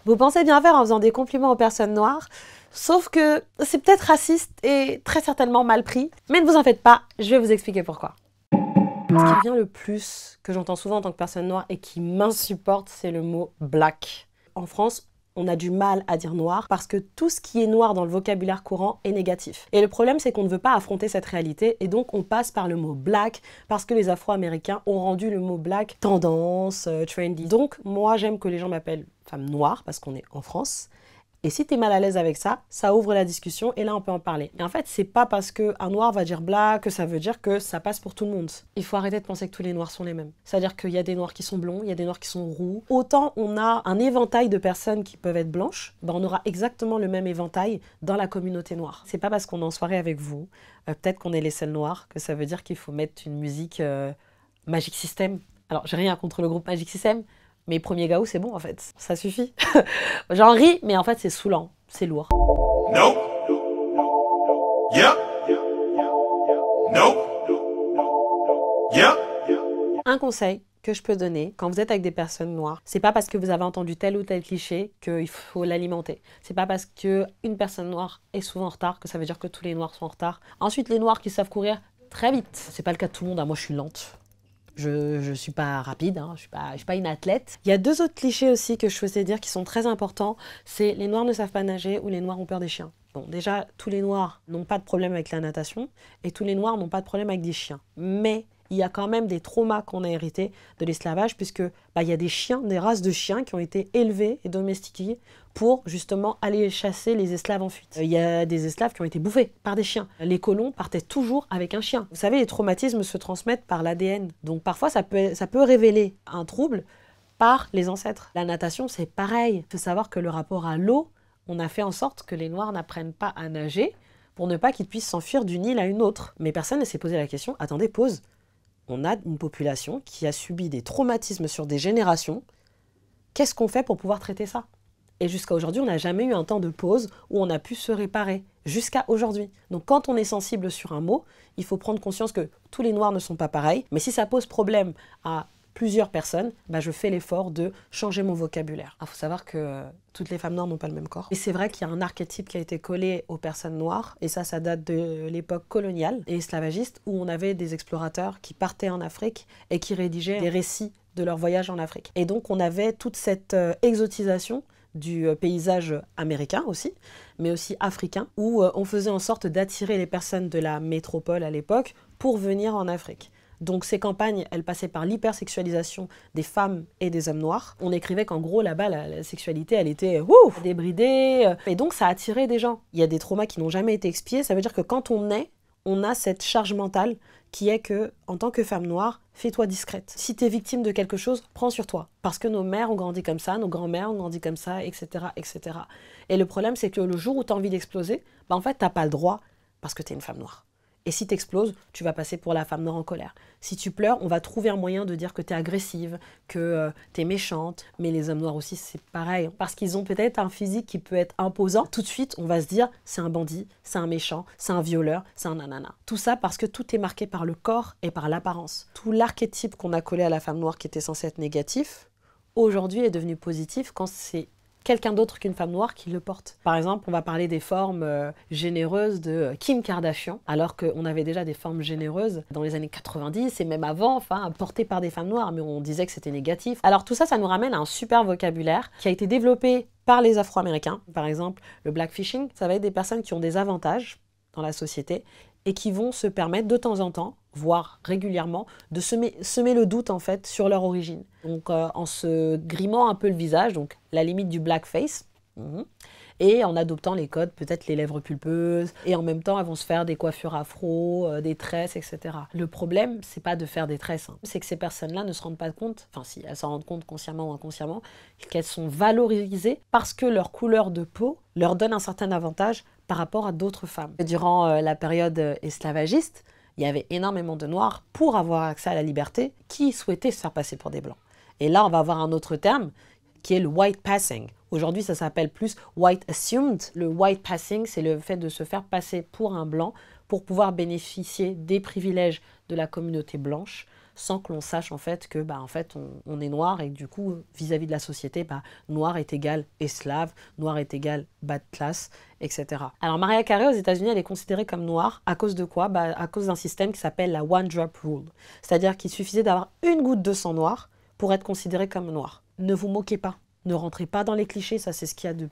Vous pensez bien faire en faisant des compliments aux personnes noires, sauf que c'est peut-être raciste et très certainement mal pris. Mais ne vous en faites pas, je vais vous expliquer pourquoi. Ce qui revient le plus, que j'entends souvent en tant que personne noire et qui m'insupporte, c'est le mot black. En France, on a du mal à dire noir parce que tout ce qui est noir dans le vocabulaire courant est négatif. Et le problème, c'est qu'on ne veut pas affronter cette réalité et donc on passe par le mot black parce que les Afro-Américains ont rendu le mot black tendance, trendy. Donc moi, j'aime que les gens m'appellent femme noire parce qu'on est en France. Et si t'es mal à l'aise avec ça, ça ouvre la discussion et là on peut en parler. Et en fait, c'est pas parce qu'un noir va dire black que ça veut dire que ça passe pour tout le monde. Il faut arrêter de penser que tous les noirs sont les mêmes. C'est-à-dire qu'il y a des noirs qui sont blonds, il y a des noirs qui sont roux. Autant on a un éventail de personnes qui peuvent être blanches, ben on aura exactement le même éventail dans la communauté noire. C'est pas parce qu'on est en soirée avec vous, peut-être qu'on est les seuls noirs, que ça veut dire qu'il faut mettre une musique Magic System. Alors j'ai rien contre le groupe Magic System, mais premier Gaou, c'est bon en fait, ça suffit. J'en ris, mais en fait c'est saoulant, c'est lourd. Nope. Yep. Nope. Yep. Un conseil que je peux donner quand vous êtes avec des personnes noires, c'est pas parce que vous avez entendu tel ou tel cliché qu'il faut l'alimenter. C'est pas parce qu'une personne noire est souvent en retard que ça veut dire que tous les noirs sont en retard. Ensuite, les noirs qui savent courir très vite. C'est pas le cas de tout le monde, hein. Moi je suis lente. Je suis pas rapide, hein, je suis pas une athlète. Il y a deux autres clichés aussi que je souhaitais dire qui sont très importants. C'est les noirs ne savent pas nager ou les noirs ont peur des chiens. Bon, déjà, tous les noirs n'ont pas de problème avec la natation et tous les noirs n'ont pas de problème avec des chiens. Mais il y a quand même des traumas qu'on a hérités de l'esclavage puisque il y a des chiens, des races de chiens qui ont été élevés et domestiqués pour justement aller chasser les esclaves en fuite. Il y a des esclaves qui ont été bouffés par des chiens. Les colons partaient toujours avec un chien. Vous savez, les traumatismes se transmettent par l'ADN. Donc parfois, ça peut révéler un trouble par les ancêtres. La natation, c'est pareil. Il faut savoir que le rapport à l'eau, on a fait en sorte que les Noirs n'apprennent pas à nager pour ne pas qu'ils puissent s'enfuir d'une île à une autre. Mais personne ne s'est posé la question, attendez, pause. On a une population qui a subi des traumatismes sur des générations. Qu'est-ce qu'on fait pour pouvoir traiter ça? Et jusqu'à aujourd'hui, on n'a jamais eu un temps de pause où on a pu se réparer. Jusqu'à aujourd'hui. Donc quand on est sensible sur un mot, il faut prendre conscience que tous les noirs ne sont pas pareils. Mais si ça pose problème à plusieurs personnes, je fais l'effort de changer mon vocabulaire. Il faut savoir que toutes les femmes noires n'ont pas le même corps. Et c'est vrai qu'il y a un archétype qui a été collé aux personnes noires. Et ça date de l'époque coloniale et esclavagiste où on avait des explorateurs qui partaient en Afrique et qui rédigeaient des récits de leur voyage en Afrique. Et donc on avait toute cette exotisation du paysage américain aussi, mais aussi africain, où on faisait en sorte d'attirer les personnes de la métropole à l'époque pour venir en Afrique. Donc ces campagnes, elles passaient par l'hypersexualisation des femmes et des hommes noirs. On écrivait qu'en gros, là-bas, la sexualité, elle était débridée. Et donc ça attirait des gens. Il y a des traumas qui n'ont jamais été expiés. Ça veut dire que quand on naît, on a cette charge mentale qui est que, en tant que femme noire, fais-toi discrète. Si tu es victime de quelque chose, prends sur toi. Parce que nos mères ont grandi comme ça, nos grands-mères ont grandi comme ça, etc., etc. Et le problème, c'est que le jour où tu as envie d'exploser, en fait, tu n'as pas le droit parce que tu es une femme noire. Et si tu exploses, tu vas passer pour la femme noire en colère. Si tu pleures, on va trouver un moyen de dire que tu es agressive, que tu es méchante. Mais les hommes noirs aussi, c'est pareil. Parce qu'ils ont peut-être un physique qui peut être imposant. Tout de suite, on va se dire, c'est un bandit, c'est un méchant, c'est un violeur, c'est un nanana. Tout ça parce que tout est marqué par le corps et par l'apparence. Tout l'archétype qu'on a collé à la femme noire qui était censé être négatif, aujourd'hui est devenu positif quand c'est quelqu'un d'autre qu'une femme noire qui le porte. Par exemple, on va parler des formes généreuses de Kim Kardashian, alors qu'on avait déjà des formes généreuses dans les années 90 et même avant, portées par des femmes noires, mais on disait que c'était négatif. Alors tout ça, ça nous ramène à un super vocabulaire qui a été développé par les Afro-Américains. Par exemple, le blackfishing, ça va être des personnes qui ont des avantages dans la société et qui vont se permettre de temps en temps, voire régulièrement, de semer le doute en fait sur leur origine. Donc en se grimant un peu le visage, donc la limite du blackface, et en adoptant les codes, peut-être les lèvres pulpeuses, et en même temps elles vont se faire des coiffures afro, des tresses, etc. Le problème, c'est pas de faire des tresses, c'est que ces personnes-là ne se rendent pas compte, enfin si, elles s'en rendent compte consciemment ou inconsciemment, qu'elles sont valorisées parce que leur couleur de peau leur donne un certain avantage par rapport à d'autres femmes. Durant la période esclavagiste, il y avait énormément de noirs pour avoir accès à la liberté qui souhaitaient se faire passer pour des blancs. Et là, on va avoir un autre terme qui est le white passing. Aujourd'hui, ça s'appelle plus white assumed. Le white passing, c'est le fait de se faire passer pour un blanc pour pouvoir bénéficier des privilèges de la communauté blanche sans que l'on sache en fait que en fait on est noir et que du coup vis-à-vis de la société, noir est égal esclave, noir est égal bas de classe, etc. Alors Mariah Carey aux États-Unis, elle est considérée comme noire à cause de quoi? À cause d'un système qui s'appelle la One Drop Rule, c'est-à-dire qu'il suffisait d'avoir une goutte de sang noir pour être considéré comme noir. Ne vous moquez pas, ne rentrez pas dans les clichés, ça c'est ce qu'il y a de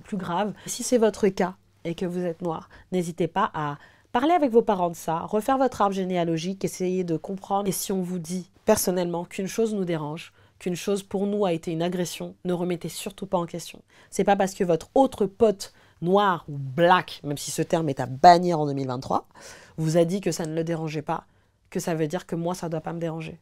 plus grave. Si c'est votre cas et que vous êtes noir, n'hésitez pas à parler avec vos parents de ça, refaire votre arbre généalogique, essayer de comprendre. Et si on vous dit personnellement qu'une chose nous dérange, qu'une chose pour nous a été une agression, ne remettez surtout pas en question. C'est pas parce que votre autre pote noir ou black, même si ce terme est à bannir en 2023, vous a dit que ça ne le dérangeait pas, que ça veut dire que moi ça doit pas me déranger.